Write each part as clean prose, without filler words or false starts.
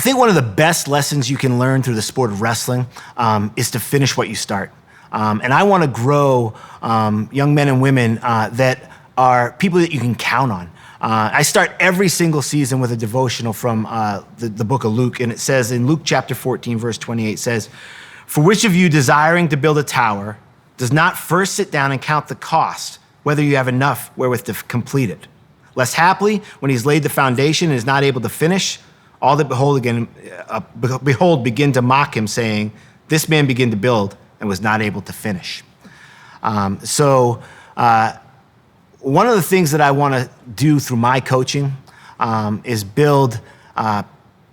think one of the best lessons you can learn through the sport of wrestling is to finish what you start. And I want to grow young men and women that are people that you can count on. I start every single season with a devotional from the book of Luke, and it says in Luke chapter 14, verse 28, says, "For which of you desiring to build a tower does not first sit down and count the cost, whether you have enough wherewith to complete it? Lest haply, when he's laid the foundation and is not able to finish, all that behold begin to mock him, saying, this man began to build and was not able to finish." One of the things that I want to do through my coaching is build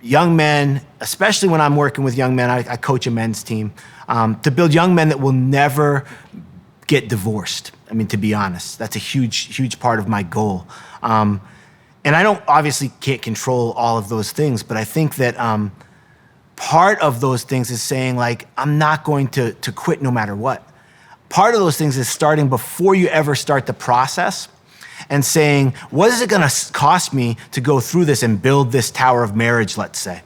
young men, especially when I'm working with young men. I coach a men's team, to build young men that will never get divorced. I mean, to be honest, that's a huge part of my goal. And I obviously can't control all of those things, but I think that part of those things is saying, like, I'm not going to quit no matter what. Part of those things is starting before you ever start the process and saying, what is it going to cost me to go through this and build this tower of marriage, let's say?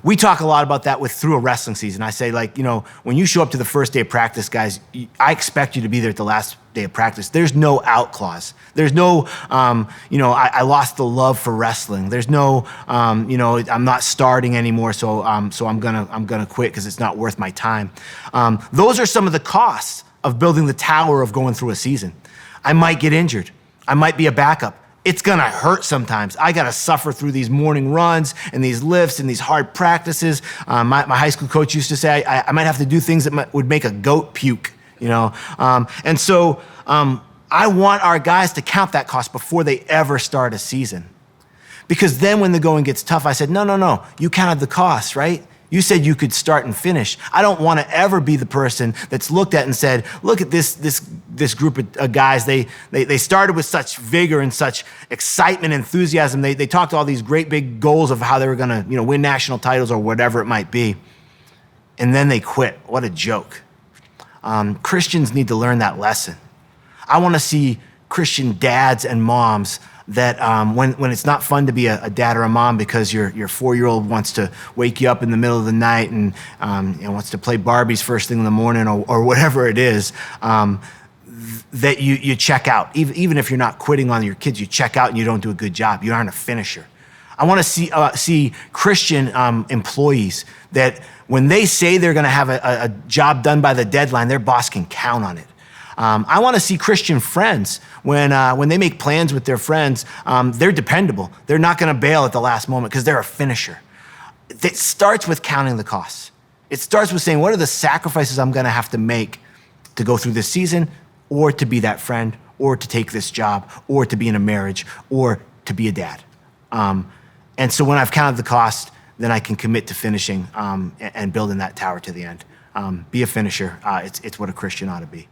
We talk a lot about that through a wrestling season. I say, like, when you show up to the first day of practice, guys, I expect you to be there at the last day of practice. There's no out clause. There's no, I lost the love for wrestling. There's no, I'm not starting anymore, so I'm gonna quit because it's not worth my time. Those are some of the costs of building the tower of going through a season. I might get injured. I might be a backup. It's gonna hurt sometimes. I gotta suffer through these morning runs and these lifts and these hard practices. My high school coach used to say I might have to do things that would make a goat puke, I want our guys to count that cost before they ever start a season. Because then when the going gets tough, I said, no, you counted the cost, right? You said you could start and finish. I don't want to ever be the person that's looked at and said, look at this group of guys. They started with such vigor and such excitement, enthusiasm. They talked all these great big goals of how they were going to win national titles or whatever it might be. And then they quit. What a joke. Christians need to learn that lesson. I want to see Christian dads and moms that when it's not fun to be a dad or a mom because your 4-year-old wants to wake you up in the middle of the night and wants to play Barbies first thing in the morning or whatever it is, that you check out. Even if you're not quitting on your kids, you check out and you don't do a good job. You aren't a finisher. I want to see Christian employees that when they say they're going to have a job done by the deadline, their boss can count on it. I want to see Christian friends when they make plans with their friends, they're dependable. They're not going to bail at the last moment because they're a finisher. It starts with counting the costs. It starts with saying, what are the sacrifices I'm going to have to make to go through this season, or to be that friend, or to take this job, or to be in a marriage, or to be a dad. And so when I've counted the cost, then I can commit to finishing and building that tower to the end. Be a finisher. It's what a Christian ought to be.